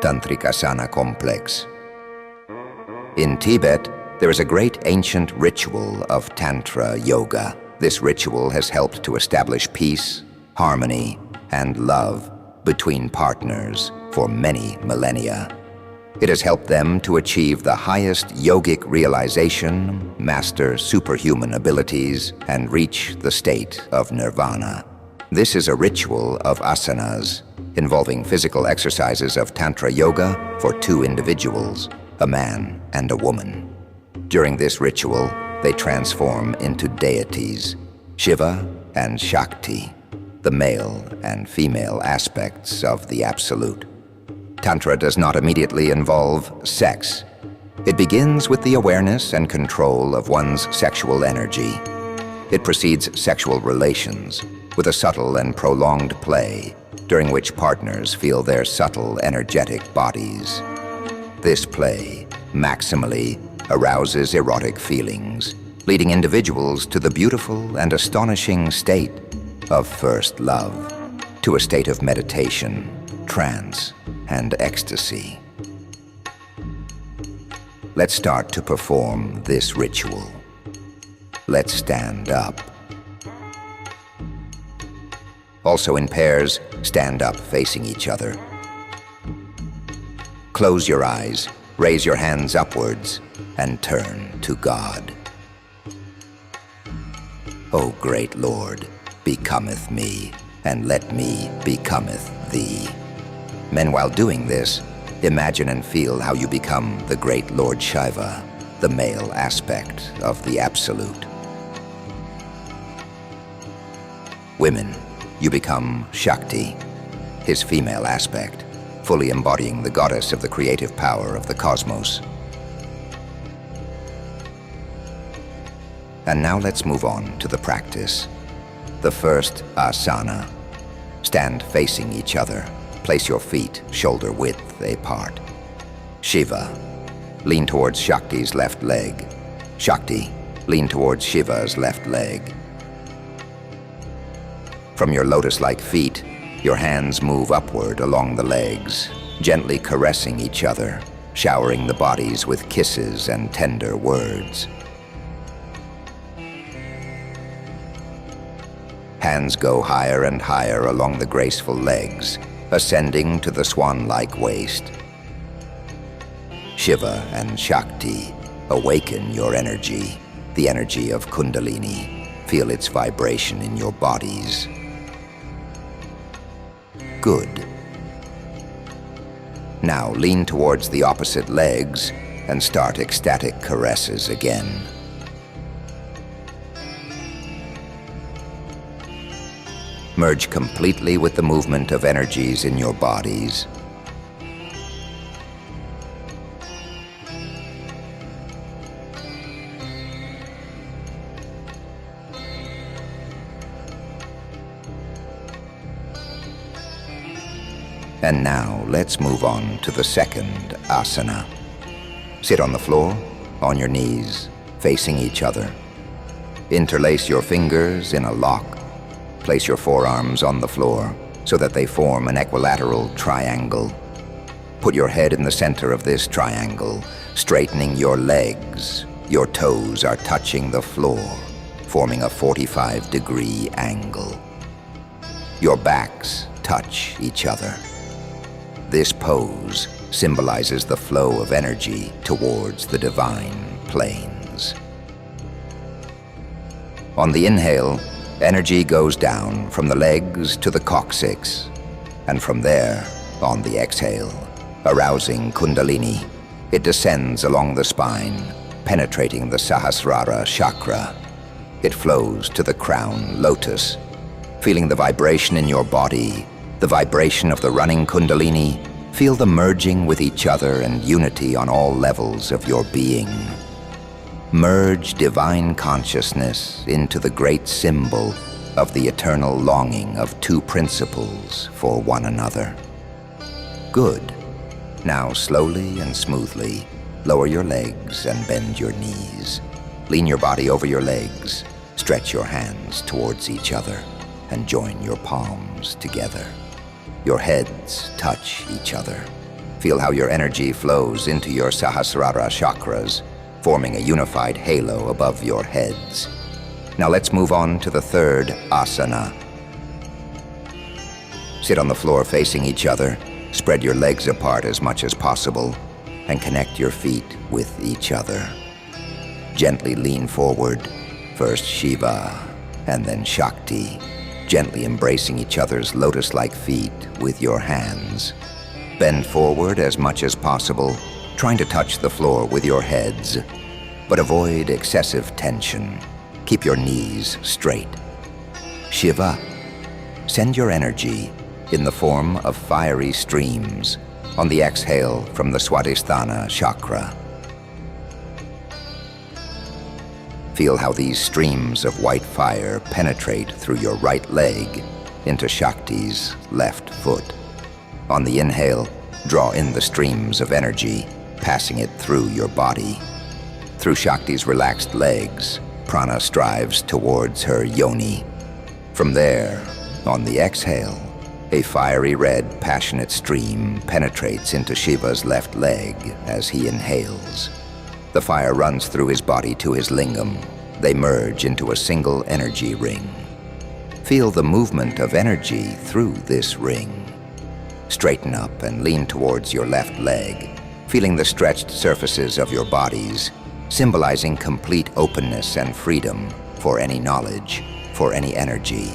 Tantric Asana complex. In Tibet, there is a great ancient ritual of Tantra yoga. This ritual has helped to establish peace, harmony, and love between partners for many millennia. It has helped them to achieve the highest yogic realization, master superhuman abilities, and reach the state of nirvana. This is a ritual of asanas, involving physical exercises of Tantra yoga for two individuals, a man and a woman. During this ritual, they transform into deities, Shiva and Shakti, the male and female aspects of the Absolute. Tantra does not immediately involve sex. It begins with the awareness and control of one's sexual energy. It precedes sexual relations with a subtle and prolonged play during which partners feel their subtle, energetic bodies. This play maximally arouses erotic feelings, leading individuals to the beautiful and astonishing state of first love, to a state of meditation, trance, and ecstasy. Let's start to perform this ritual. Let's stand up. Also in pairs, stand up facing each other. Close your eyes, raise your hands upwards, and turn to God. O great Lord, becometh me, and let me becometh thee. Men, while doing this, imagine and feel how you become the great Lord Shiva, the male aspect of the Absolute. Women, you become Shakti, his female aspect, fully embodying the goddess of the creative power of the cosmos. And now let's move on to the practice. The first asana. Stand facing each other. Place your feet shoulder width apart. Shiva. Lean towards Shakti's left leg. Shakti. Lean towards Shiva's left leg. From your lotus-like feet, your hands move upward along the legs, gently caressing each other, showering the bodies with kisses and tender words. Hands go higher and higher along the graceful legs, ascending to the swan-like waist. Shiva and Shakti, awaken your energy, the energy of Kundalini. Feel its vibration in your bodies. Good. Now lean towards the opposite legs and start ecstatic caresses again. Merge completely with the movement of energies in your bodies. And now let's move on to the second asana. Sit on the floor, on your knees, facing each other. Interlace your fingers in a lock. Place your forearms on the floor so that they form an equilateral triangle. Put your head in the center of this triangle, straightening your legs. Your toes are touching the floor, forming a 45-degree angle. Your backs touch each other. This pose symbolizes the flow of energy towards the divine planes. On the inhale, energy goes down from the legs to the coccyx, and from there, on the exhale, arousing Kundalini, it descends along the spine, penetrating the Sahasrara chakra. It flows to the crown lotus, feeling the vibration in your body, the vibration of the running Kundalini. Feel the merging with each other and unity on all levels of your being. Merge divine consciousness into the great symbol of the eternal longing of two principles for one another. Good. Now slowly and smoothly, lower your legs and bend your knees. Lean your body over your legs, stretch your hands towards each other, and join your palms together. Your heads touch each other. Feel how your energy flows into your Sahasrara chakras, forming a unified halo above your heads. Now let's move on to the third asana. Sit on the floor facing each other, spread your legs apart as much as possible, and connect your feet with each other. Gently lean forward, first Shiva, and then Shakti, gently embracing each other's lotus-like feet with your hands. Bend forward as much as possible, trying to touch the floor with your heads, but avoid excessive tension. Keep your knees straight. Shiva, send your energy in the form of fiery streams on the exhale from the Swadhisthana chakra. Feel how these streams of white fire penetrate through your right leg into Shakti's left foot. On the inhale, draw in the streams of energy, passing it through your body. Through Shakti's relaxed legs, prana strives towards her yoni. From there, on the exhale, a fiery red, passionate stream penetrates into Shiva's left leg as he inhales. The fire runs through his body to his lingam. They merge into a single energy ring. Feel the movement of energy through this ring. Straighten up and lean towards your left leg, feeling the stretched surfaces of your bodies, symbolizing complete openness and freedom for any knowledge, for any energy.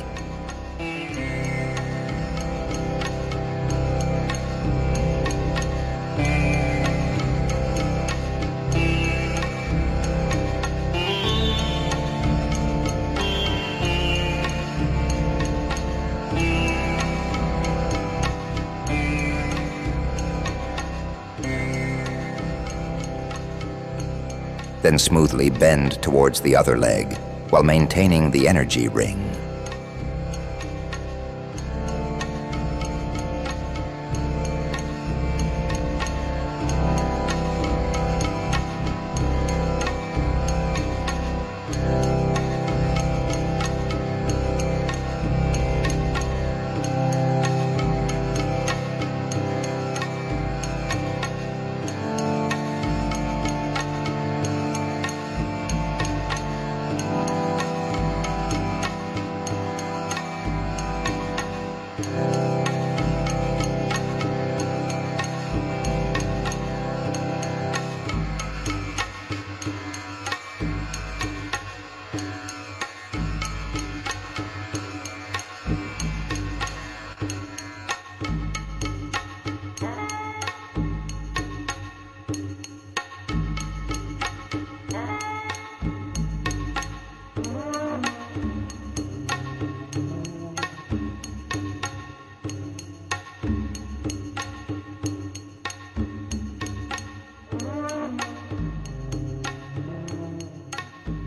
Then smoothly bend towards the other leg while maintaining the energy ring.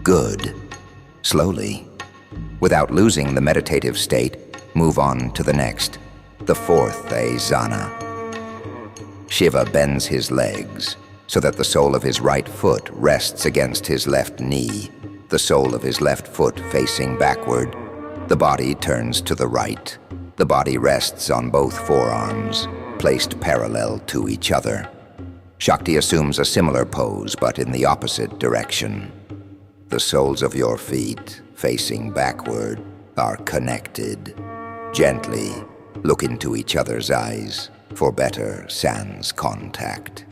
Good. Slowly, without losing the meditative state, move on to the next, the fourth asana. Shiva bends his legs so that the sole of his right foot rests against his left knee, the sole of his left foot facing backward. The body turns to the right. The body rests on both forearms, placed parallel to each other. Shakti assumes a similar pose, but in the opposite direction. The soles of your feet, facing backward, are connected. Gently look into each other's eyes for better sans contact.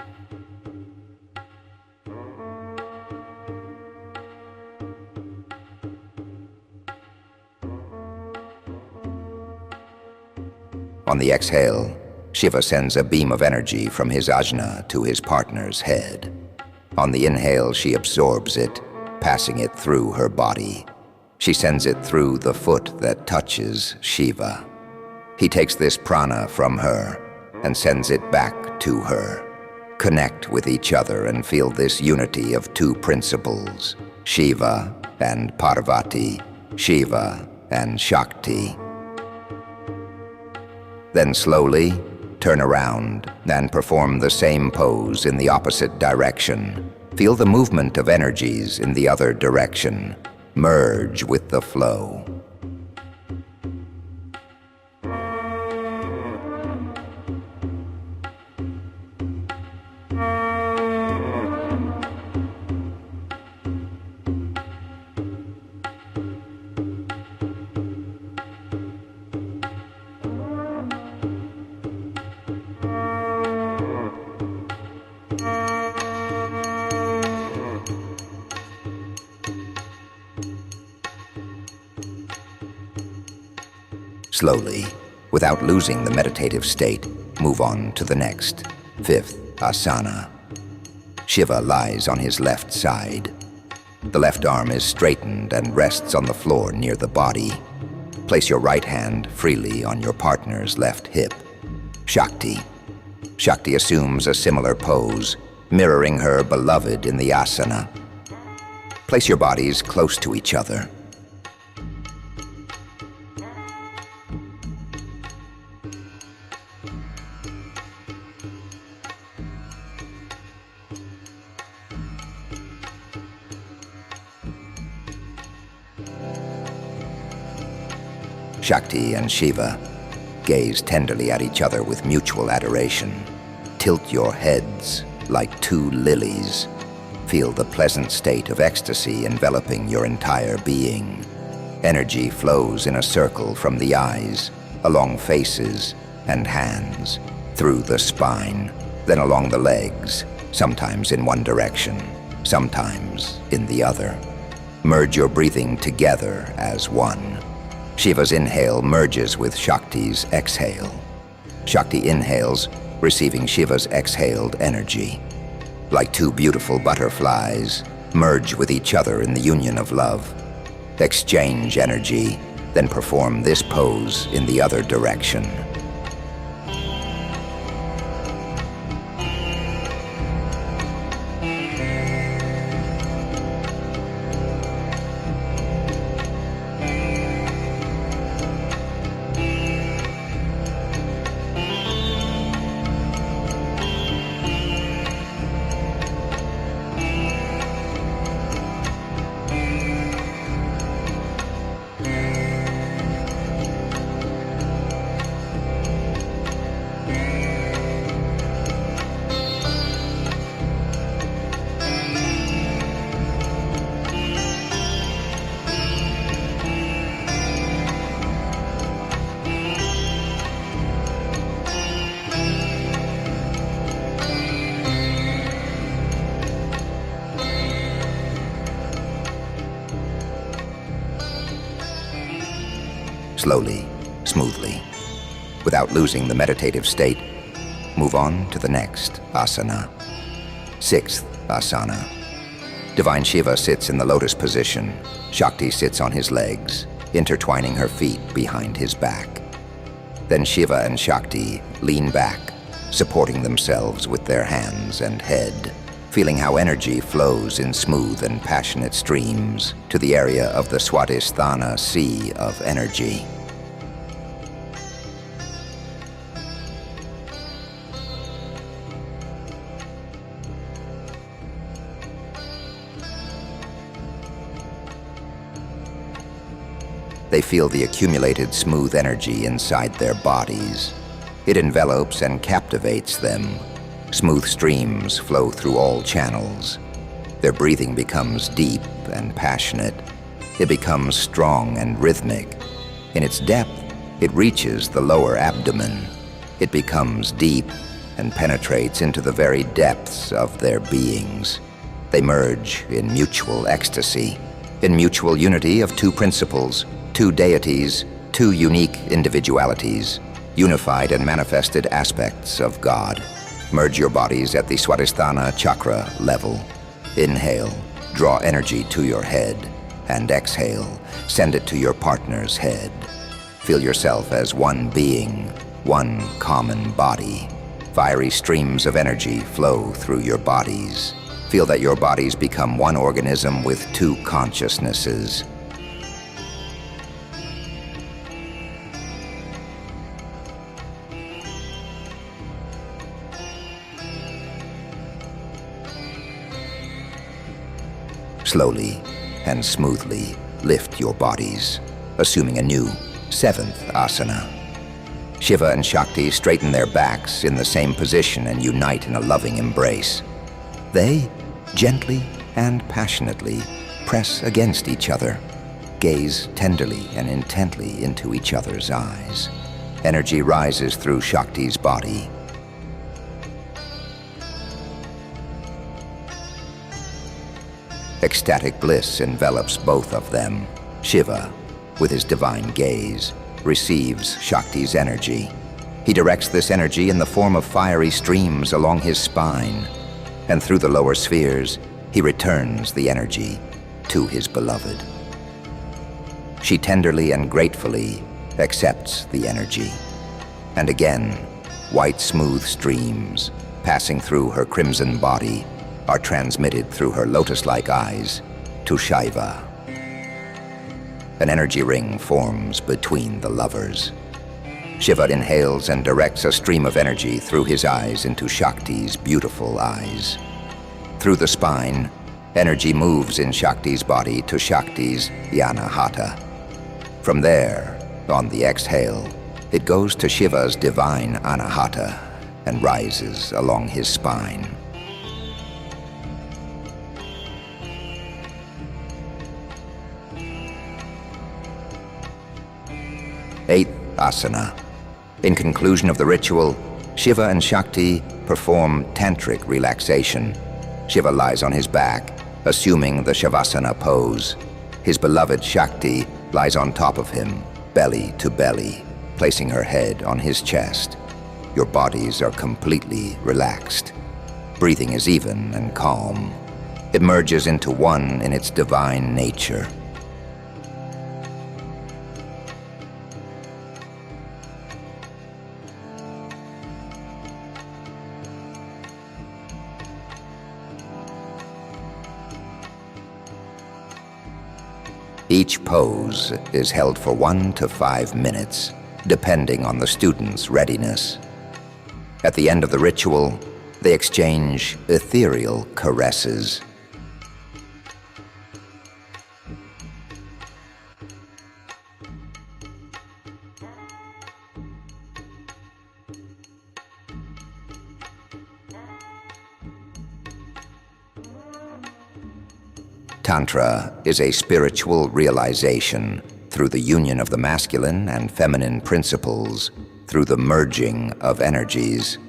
On the exhale, Shiva sends a beam of energy from his ajna to his partner's head. On the inhale, she absorbs it, passing it through her body. She sends it through the foot that touches Shiva. He takes this prana from her and sends it back to her. Connect with each other and feel this unity of two principles, Shiva and Parvati, Shiva and Shakti. Then slowly turn around and perform the same pose in the opposite direction. Feel the movement of energies in the other direction. Merge with the flow. Slowly, without losing the meditative state, move on to the next, 5th Asana. Shiva lies on his left side. The left arm is straightened and rests on the floor near the body. Place your right hand freely on your partner's left hip. Shakti. Shakti assumes a similar pose, mirroring her beloved in the asana. Place your bodies close to each other. Shakti and Shiva gaze tenderly at each other with mutual adoration. Tilt your heads like two lilies. Feel the pleasant state of ecstasy enveloping your entire being. Energy flows in a circle from the eyes, along faces and hands, through the spine, then along the legs, sometimes in one direction, sometimes in the other. Merge your breathing together as one. Shiva's inhale merges with Shakti's exhale. Shakti inhales, receiving Shiva's exhaled energy. Like two beautiful butterflies, merge with each other in the union of love. Exchange energy, then perform this pose in the other direction. Slowly, smoothly, without losing the meditative state, move on to the next asana. 6th asana. Divine Shiva sits in the lotus position. Shakti sits on his legs, intertwining her feet behind his back. Then Shiva and Shakti lean back, supporting themselves with their hands and head, feeling how energy flows in smooth and passionate streams to the area of the Swadhisthana sea of energy. They feel the accumulated smooth energy inside their bodies. It envelops and captivates them. Smooth streams flow through all channels. Their breathing becomes deep and passionate. It becomes strong and rhythmic. In its depth, it reaches the lower abdomen. It becomes deep and penetrates into the very depths of their beings. They merge in mutual ecstasy, in mutual unity of two principles, two deities, two unique individualities, unified and manifested aspects of God. Merge your bodies at the Swadhisthana chakra level. Inhale, draw energy to your head, and exhale, send it to your partner's head. Feel yourself as one being, one common body. Fiery streams of energy flow through your bodies. Feel that your bodies become one organism with two consciousnesses. Slowly and smoothly lift your bodies, assuming a new 7th asana. Shiva and Shakti straighten their backs in the same position and unite in a loving embrace. They gently and passionately press against each other, gaze tenderly and intently into each other's eyes. Energy rises through Shakti's body. Ecstatic bliss envelops both of them. Shiva, with his divine gaze, receives Shakti's energy. He directs this energy in the form of fiery streams along his spine, and through the lower spheres, he returns the energy to his beloved. She tenderly and gratefully accepts the energy, and again, white smooth streams passing through her crimson body are transmitted through her lotus-like eyes to Shiva. An energy ring forms between the lovers. Shiva inhales and directs a stream of energy through his eyes into Shakti's beautiful eyes. Through the spine, energy moves in Shakti's body to Shakti's Anahata. From there, on the exhale, it goes to Shiva's divine Anahata and rises along his spine. Eighth Asana. In conclusion of the ritual, Shiva and Shakti perform Tantric relaxation. Shiva lies on his back, assuming the Shavasana pose. His beloved Shakti lies on top of him, belly to belly, placing her head on his chest. Your bodies are completely relaxed. Breathing is even and calm. It merges into one in its divine nature. Each pose is held for 1 to 5 minutes, depending on the student's readiness. At the end of the ritual, they exchange ethereal caresses. Tantra is a spiritual realization through the union of the masculine and feminine principles, through the merging of energies.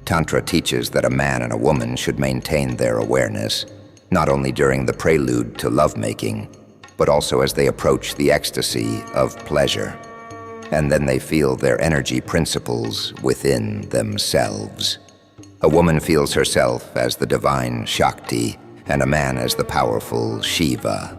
Tantra teaches that a man and a woman should maintain their awareness, not only during the prelude to lovemaking, but also as they approach the ecstasy of pleasure. And then they feel their energy principles within themselves. A woman feels herself as the divine Shakti, and a man as the powerful Shiva.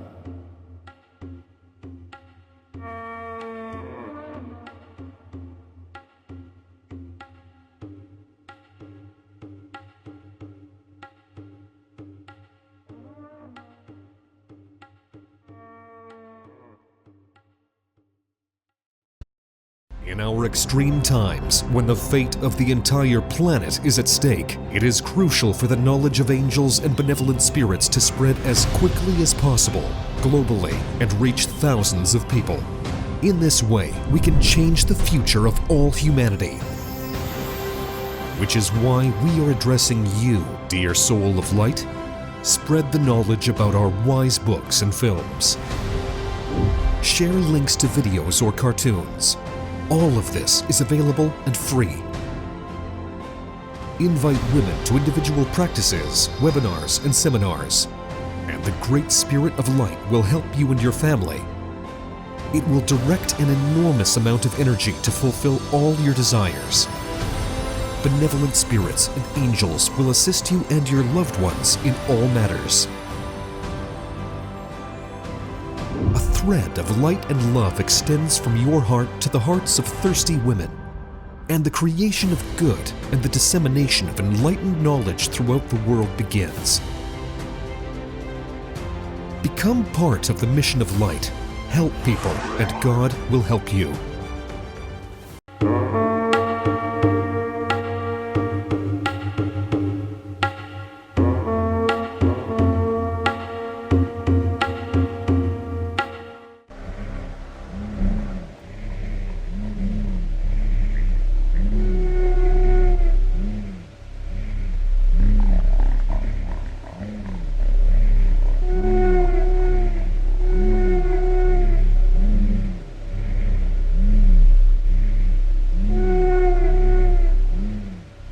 In our extreme times, when the fate of the entire planet is at stake, it is crucial for the knowledge of angels and benevolent spirits to spread as quickly as possible, globally, and reach thousands of people. In this way, we can change the future of all humanity. Which is why we are addressing you, dear soul of light. Spread the knowledge about our wise books and films. Share links to videos or cartoons. All of this is available and free. Invite women to individual practices, webinars, and seminars. And the Great Spirit of Light will help you and your family. It will direct an enormous amount of energy to fulfill all your desires. Benevolent spirits and angels will assist you and your loved ones in all matters. A thread of light and love extends from your heart to the hearts of thirsty women, and the creation of good and the dissemination of enlightened knowledge throughout the world begins. Become part of the mission of light. Help people, and God will help you.